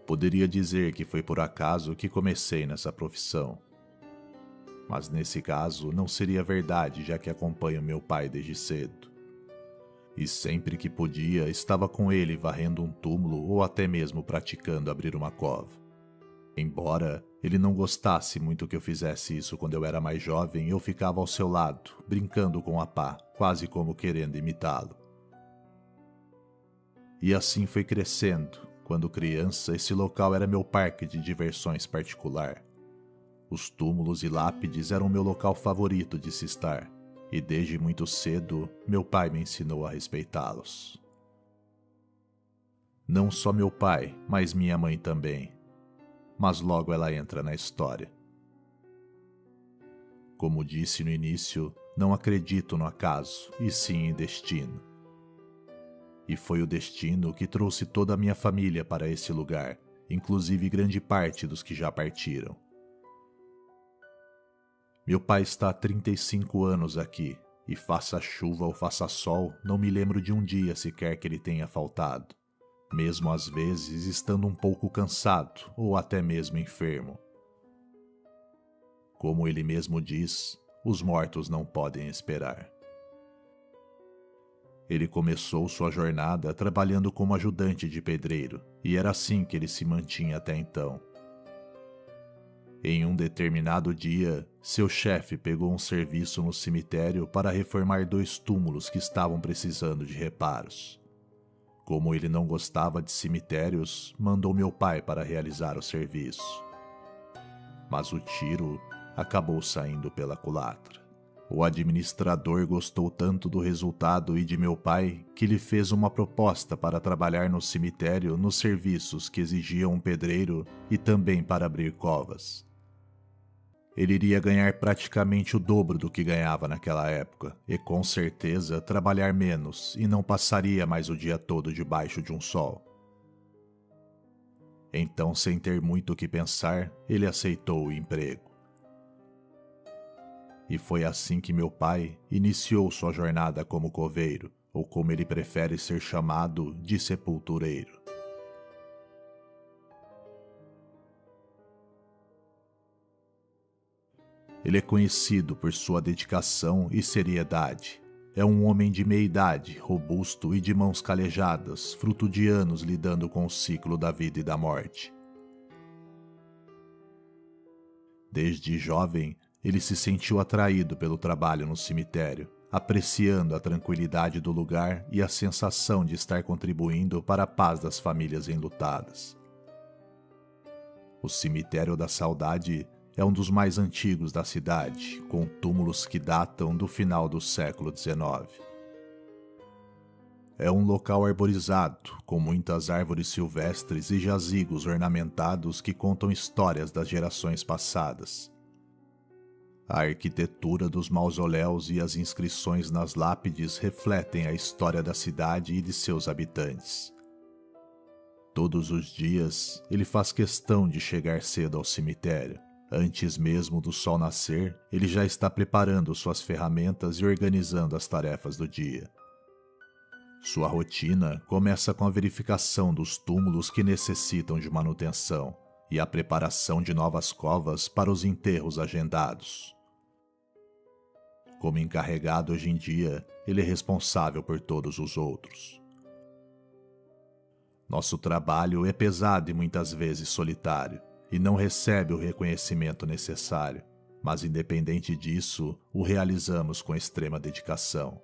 Poderia dizer que foi por acaso que comecei nessa profissão. Mas nesse caso não seria verdade, já que acompanho meu pai desde cedo. E sempre que podia, estava com ele varrendo um túmulo ou até mesmo praticando abrir uma cova. Embora ele não gostasse muito que eu fizesse isso quando eu era mais jovem, eu ficava ao seu lado, brincando com a pá, quase como querendo imitá-lo. E assim foi crescendo. Quando criança, esse local era meu parque de diversões particular. Os túmulos e lápides eram meu local favorito de se estar, e desde muito cedo, meu pai me ensinou a respeitá-los. Não só meu pai, mas minha mãe também. Mas logo ela entra na história. Como disse no início, não acredito no acaso, e sim em destino. E foi o destino que trouxe toda a minha família para esse lugar, inclusive grande parte dos que já partiram. Meu pai está há 35 anos aqui, e faça chuva ou faça sol, não me lembro de um dia sequer que ele tenha faltado, mesmo às vezes estando um pouco cansado ou até mesmo enfermo. Como ele mesmo diz, os mortos não podem esperar. Ele começou sua jornada trabalhando como ajudante de pedreiro, e era assim que ele se mantinha até então. Em um determinado dia, seu chefe pegou um serviço no cemitério para reformar 2 túmulos que estavam precisando de reparos. Como ele não gostava de cemitérios, mandou meu pai para realizar o serviço. Mas o tiro acabou saindo pela culatra. O administrador gostou tanto do resultado e de meu pai que lhe fez uma proposta para trabalhar no cemitério nos serviços que exigiam um pedreiro e também para abrir covas. Ele iria ganhar praticamente o dobro do que ganhava naquela época e com certeza trabalhar menos e não passaria mais o dia todo debaixo de um sol. Então, sem ter muito o que pensar, ele aceitou o emprego. E foi assim que meu pai iniciou sua jornada como coveiro, ou como ele prefere ser chamado, de sepultureiro. Ele é conhecido por sua dedicação e seriedade. É um homem de meia idade, robusto e de mãos calejadas, fruto de anos lidando com o ciclo da vida e da morte. Desde jovem, ele se sentiu atraído pelo trabalho no cemitério, apreciando a tranquilidade do lugar e a sensação de estar contribuindo para a paz das famílias enlutadas. O Cemitério da Saudade é um dos mais antigos da cidade, com túmulos que datam do final do século XIX. É um local arborizado, com muitas árvores silvestres e jazigos ornamentados que contam histórias das gerações passadas. A arquitetura dos mausoléus e as inscrições nas lápides refletem a história da cidade e de seus habitantes. Todos os dias, ele faz questão de chegar cedo ao cemitério. Antes mesmo do sol nascer, ele já está preparando suas ferramentas e organizando as tarefas do dia. Sua rotina começa com a verificação dos túmulos que necessitam de manutenção e a preparação de novas covas para os enterros agendados. Como encarregado hoje em dia, ele é responsável por todos os outros. Nosso trabalho é pesado e muitas vezes solitário, e não recebe o reconhecimento necessário, mas independente disso, o realizamos com extrema dedicação.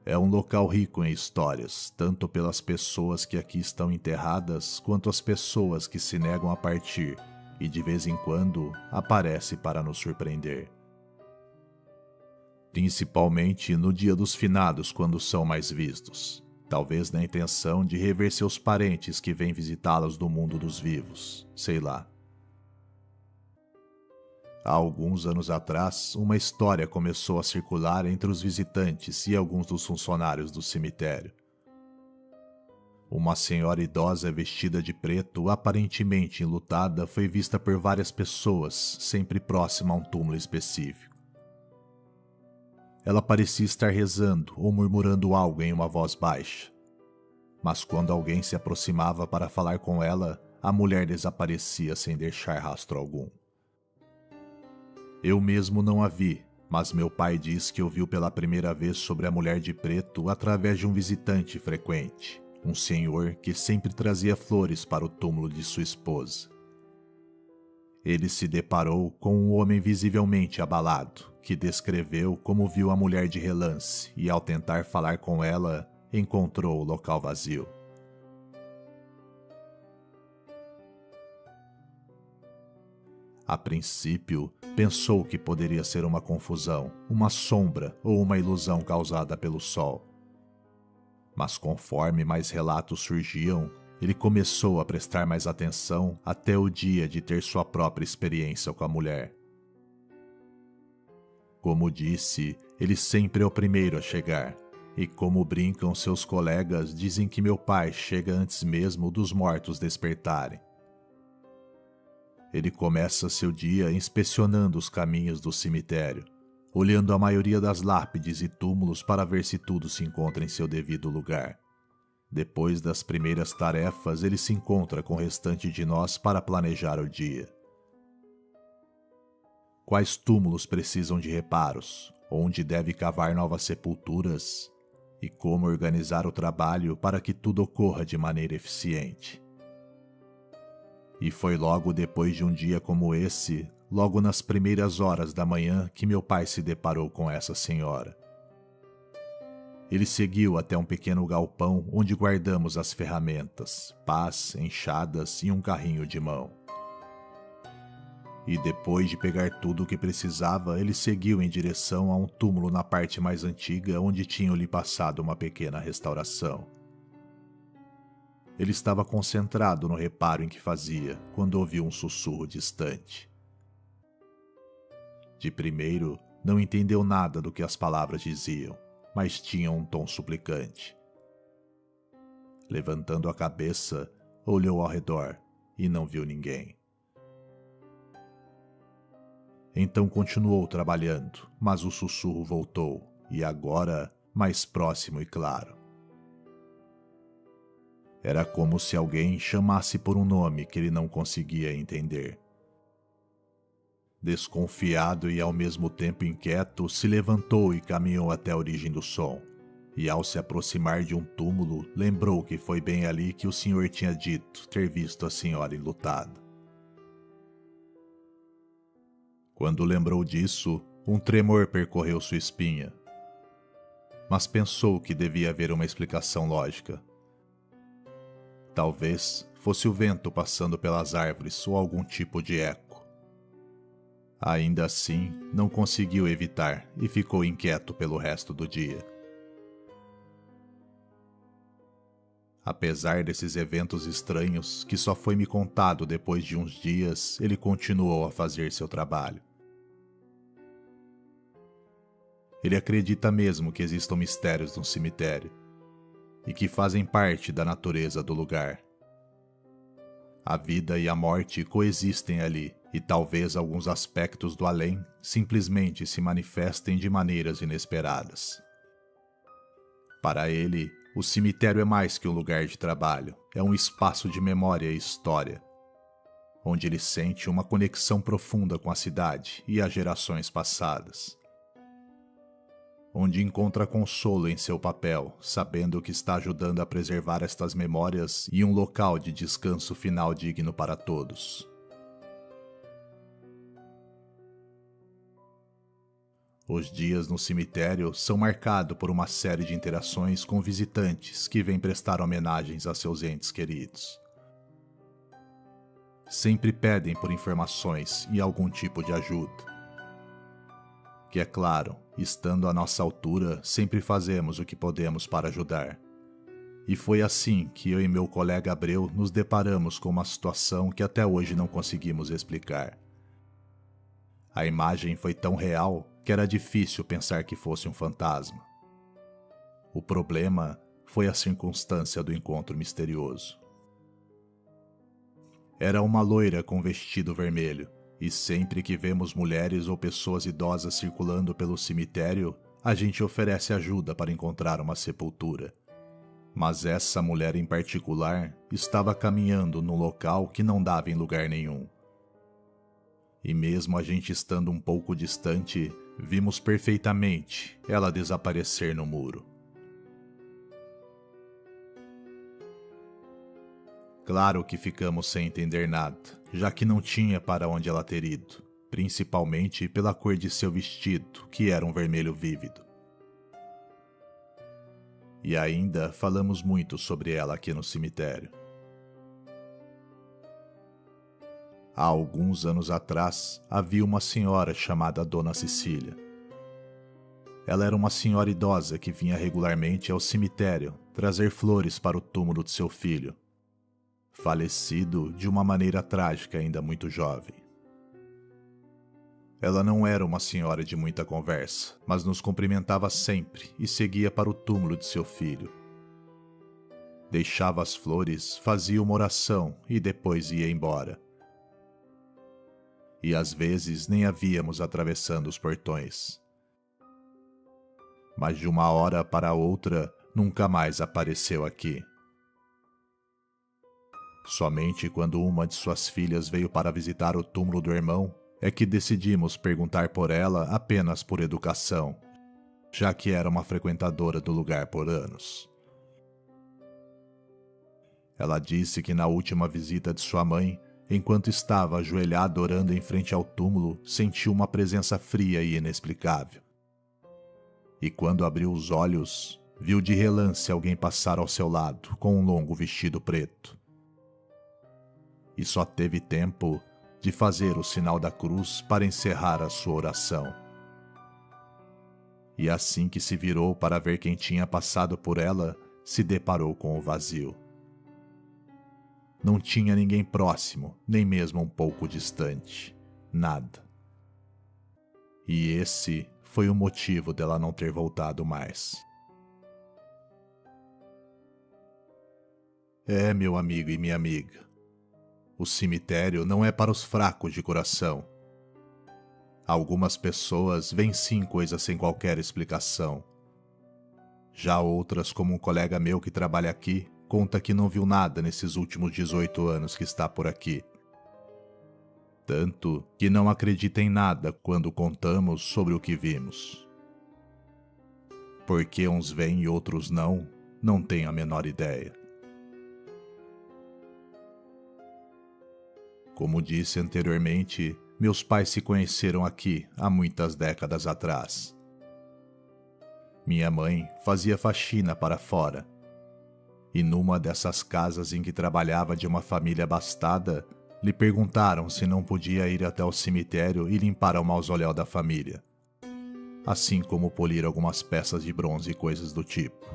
É um local rico em histórias, tanto pelas pessoas que aqui estão enterradas, quanto as pessoas que se negam a partir, e de vez em quando aparece para nos surpreender. Principalmente no dia dos finados, quando são mais vistos. Talvez na intenção de rever seus parentes que vêm visitá-los do mundo dos vivos, sei lá. Há alguns anos atrás, uma história começou a circular entre os visitantes e alguns dos funcionários do cemitério. Uma senhora idosa vestida de preto, aparentemente enlutada, foi vista por várias pessoas, sempre próxima a um túmulo específico. Ela parecia estar rezando ou murmurando algo em uma voz baixa. mas quando alguém se aproximava para falar com ela, a mulher desaparecia sem deixar rastro algum. Eu mesmo não a vi, mas meu pai diz que ouviu pela primeira vez sobre a mulher de preto através de um visitante frequente, um senhor que sempre trazia flores para o túmulo de sua esposa. Ele se deparou com um homem visivelmente abalado, que descreveu como viu a mulher de relance e, ao tentar falar com ela, encontrou o local vazio. A princípio, pensou que poderia ser uma confusão, uma sombra ou uma ilusão causada pelo sol. Mas conforme mais relatos surgiam, ele começou a prestar mais atenção até o dia de ter sua própria experiência com a mulher. Como disse, ele sempre é o primeiro a chegar, e como brincam seus colegas, dizem que meu pai chega antes mesmo dos mortos despertarem. Ele começa seu dia inspecionando os caminhos do cemitério, olhando a maioria das lápides e túmulos para ver se tudo se encontra em seu devido lugar. Depois das primeiras tarefas, ele se encontra com o restante de nós para planejar o dia. Quais túmulos precisam de reparos, onde deve cavar novas sepulturas e como organizar o trabalho para que tudo ocorra de maneira eficiente. E foi logo depois de um dia como esse, logo nas primeiras horas da manhã, que meu pai se deparou com essa senhora. Ele seguiu até um pequeno galpão onde guardamos as ferramentas, pás, enxadas e um carrinho de mão. E depois de pegar tudo o que precisava, ele seguiu em direção a um túmulo na parte mais antiga onde tinham-lhe passado uma pequena restauração. Ele estava concentrado no reparo em que fazia, quando ouviu um sussurro distante. De primeiro, não entendeu nada do que as palavras diziam, mas tinham um tom suplicante. Levantando a cabeça, olhou ao redor e não viu ninguém. Então continuou trabalhando, mas o sussurro voltou, e agora mais próximo e claro. Era como se alguém chamasse por um nome que ele não conseguia entender. Desconfiado e ao mesmo tempo inquieto, se levantou e caminhou até a origem do som. E ao se aproximar de um túmulo, lembrou que foi bem ali que o senhor tinha dito ter visto a senhora enlutada. Quando lembrou disso, um tremor percorreu sua espinha. Mas pensou que devia haver uma explicação lógica. Talvez fosse o vento passando pelas árvores ou algum tipo de eco. Ainda assim, não conseguiu evitar e ficou inquieto pelo resto do dia. Apesar desses eventos estranhos, que só foi me contado depois de uns dias, ele continuou a fazer seu trabalho. Ele acredita mesmo que existam mistérios no cemitério e que fazem parte da natureza do lugar. A vida e a morte coexistem ali, e talvez alguns aspectos do além simplesmente se manifestem de maneiras inesperadas. Para ele, o cemitério é mais que um lugar de trabalho, é um espaço de memória e história, onde ele sente uma conexão profunda com a cidade e as gerações passadas. Onde encontra consolo em seu papel, sabendo que está ajudando a preservar estas memórias e um local de descanso final digno para todos. Os dias no cemitério são marcados por uma série de interações com visitantes que vêm prestar homenagens a seus entes queridos. Sempre pedem por informações e algum tipo de ajuda. Que é claro, estando à nossa altura, sempre fazemos o que podemos para ajudar. E foi assim que eu e meu colega Abreu nos deparamos com uma situação que até hoje não conseguimos explicar. A imagem foi tão real que era difícil pensar que fosse um fantasma. O problema foi a circunstância do encontro misterioso. Era uma loira com vestido vermelho, e sempre que vemos mulheres ou pessoas idosas circulando pelo cemitério, a gente oferece ajuda para encontrar uma sepultura. Mas essa mulher em particular estava caminhando num local que não dava em lugar nenhum. E mesmo a gente estando um pouco distante, vimos perfeitamente ela desaparecer no muro. Claro que ficamos sem entender nada, já que não tinha para onde ela ter ido, principalmente pela cor de seu vestido, que era um vermelho vívido. E ainda falamos muito sobre ela aqui no cemitério. Há alguns anos atrás, havia uma senhora chamada Dona Cecília. Ela era uma senhora idosa que vinha regularmente ao cemitério trazer flores para o túmulo de seu filho, falecido de uma maneira trágica ainda muito jovem. Ela não era uma senhora de muita conversa, mas nos cumprimentava sempre e seguia para o túmulo de seu filho. Deixava as flores, fazia uma oração e depois ia embora. E às vezes nem a víamos atravessando os portões. Mas de uma hora para outra, nunca mais apareceu aqui. Somente quando uma de suas filhas veio para visitar o túmulo do irmão, é que decidimos perguntar por ela apenas por educação, já que era uma frequentadora do lugar por anos. Ela disse que na última visita de sua mãe, enquanto estava ajoelhada orando em frente ao túmulo, sentiu uma presença fria e inexplicável. E quando abriu os olhos, viu de relance alguém passar ao seu lado com um longo vestido preto. E só teve tempo de fazer o sinal da cruz para encerrar a sua oração. E assim que se virou para ver quem tinha passado por ela, se deparou com o vazio. Não tinha ninguém próximo, nem mesmo um pouco distante. Nada. E esse foi o motivo dela não ter voltado mais. É, meu amigo e minha amiga. O cemitério não é para os fracos de coração. Algumas pessoas veem sim coisas sem qualquer explicação. Já outras, como um colega meu que trabalha aqui, conta que não viu nada nesses últimos 18 anos que está por aqui. Tanto que não acredita em nada quando contamos sobre o que vimos. Porque uns veem e outros não tenho a menor ideia. Como disse anteriormente, meus pais se conheceram aqui há muitas décadas atrás. Minha mãe fazia faxina para fora. E numa dessas casas em que trabalhava de uma família abastada, lhe perguntaram se não podia ir até o cemitério e limpar o mausoléu da família, assim como polir algumas peças de bronze e coisas do tipo.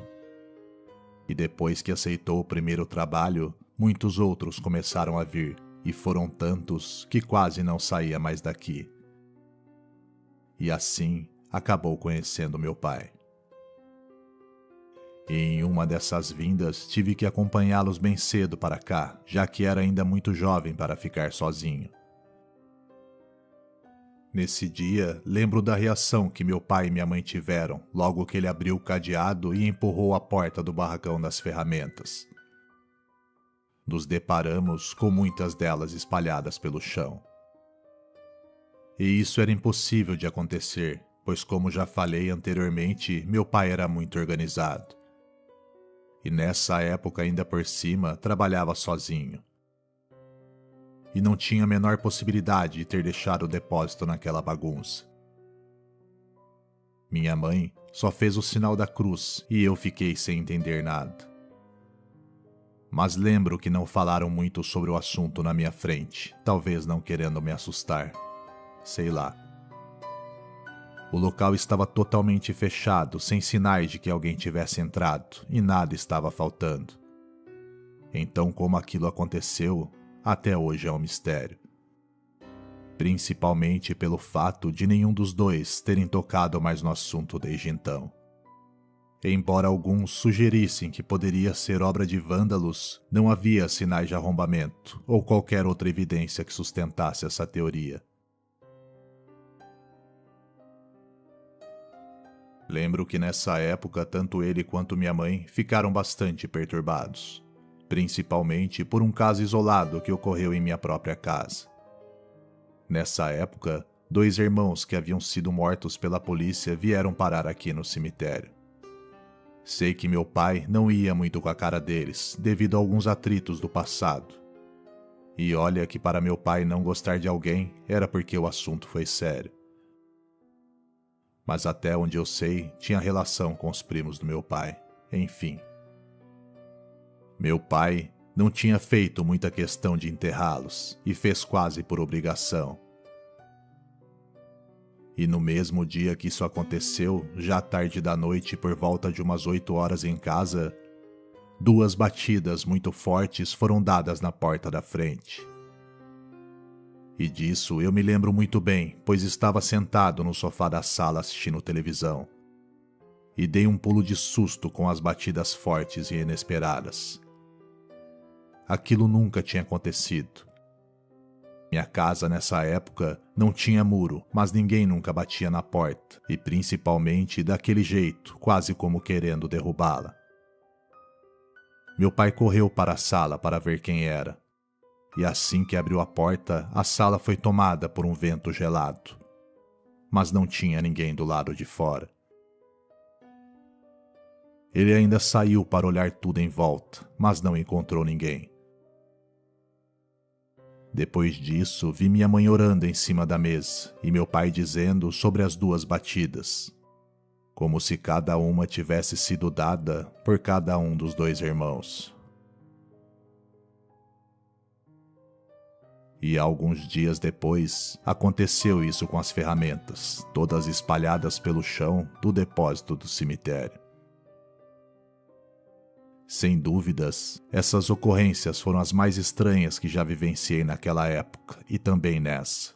E depois que aceitou o primeiro trabalho, muitos outros começaram a vir, e foram tantos que quase não saía mais daqui. E assim acabou conhecendo meu pai. E em uma dessas vindas tive que acompanhá-los bem cedo para cá, já que era ainda muito jovem para ficar sozinho. Nesse dia, lembro da reação que meu pai e minha mãe tiveram logo que ele abriu o cadeado e empurrou a porta do barracão das ferramentas. Nos deparamos com muitas delas espalhadas pelo chão. E isso era impossível de acontecer, pois como já falei anteriormente, meu pai era muito organizado. E nessa época ainda por cima, trabalhava sozinho. E não tinha a menor possibilidade de ter deixado o depósito naquela bagunça. Minha mãe só fez o sinal da cruz e eu fiquei sem entender nada. Mas lembro que não falaram muito sobre o assunto na minha frente, talvez não querendo me assustar. Sei lá. O local estava totalmente fechado, sem sinais de que alguém tivesse entrado, e nada estava faltando. Então, como aquilo aconteceu, até hoje é um mistério. Principalmente pelo fato de nenhum dos dois terem tocado mais no assunto desde então. Embora alguns sugerissem que poderia ser obra de vândalos, não havia sinais de arrombamento ou qualquer outra evidência que sustentasse essa teoria. Lembro que nessa época tanto ele quanto minha mãe ficaram bastante perturbados, principalmente por um caso isolado que ocorreu em minha própria casa. Nessa época, 2 irmãos que haviam sido mortos pela polícia vieram parar aqui no cemitério. Sei que meu pai não ia muito com a cara deles, devido a alguns atritos do passado. E olha que para meu pai não gostar de alguém era porque o assunto foi sério. Mas até onde eu sei, tinha relação com os primos do meu pai. Enfim. Meu pai não tinha feito muita questão de enterrá-los e fez quase por obrigação. E no mesmo dia que isso aconteceu, já tarde da noite, por volta de umas 8 horas em casa, 2 batidas muito fortes foram dadas na porta da frente. E disso eu me lembro muito bem, pois estava sentado no sofá da sala assistindo televisão. E dei um pulo de susto com as batidas fortes e inesperadas. Aquilo nunca tinha acontecido. Minha casa nessa época não tinha muro, mas ninguém nunca batia na porta, e principalmente daquele jeito, quase como querendo derrubá-la. Meu pai correu para a sala para ver quem era. E assim que abriu a porta, a sala foi tomada por um vento gelado. Mas não tinha ninguém do lado de fora. Ele ainda saiu para olhar tudo em volta, mas não encontrou ninguém. Depois disso, vi minha mãe orando em cima da mesa e meu pai dizendo sobre as 2 batidas, como se cada uma tivesse sido dada por cada um dos 2 irmãos. E alguns dias depois, aconteceu isso com as ferramentas, todas espalhadas pelo chão do depósito do cemitério. Sem dúvidas, essas ocorrências foram as mais estranhas que já vivenciei naquela época e também nessa.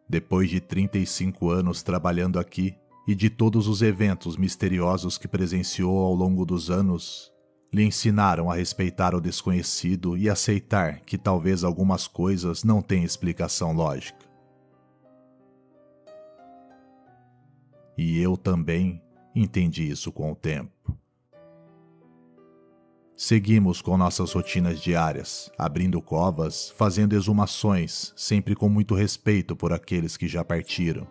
Depois de 35 anos trabalhando aqui e de todos os eventos misteriosos que presenciou ao longo dos anos, lhe ensinaram a respeitar o desconhecido e aceitar que talvez algumas coisas não tenham explicação lógica. E eu também entendi isso com o tempo. Seguimos com nossas rotinas diárias, abrindo covas, fazendo exumações, sempre com muito respeito por aqueles que já partiram.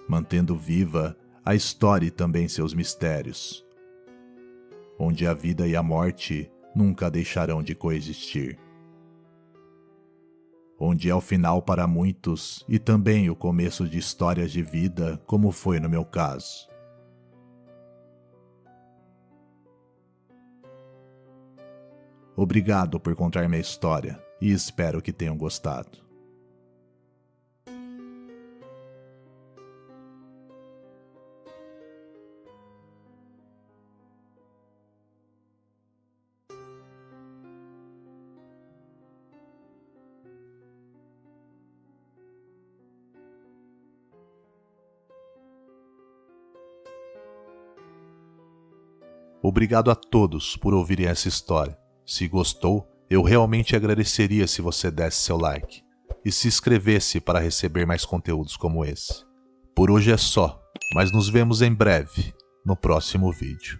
Mantendo viva a história e também seus mistérios, onde a vida e a morte nunca deixarão de coexistir. Onde é o final para muitos e também o começo de histórias de vida, como foi no meu caso. Obrigado por contar minha história e espero que tenham gostado. Obrigado a todos por ouvirem essa história. Se gostou, eu realmente agradeceria se você desse seu like e se inscrevesse para receber mais conteúdos como esse. Por hoje é só, mas nos vemos em breve no próximo vídeo.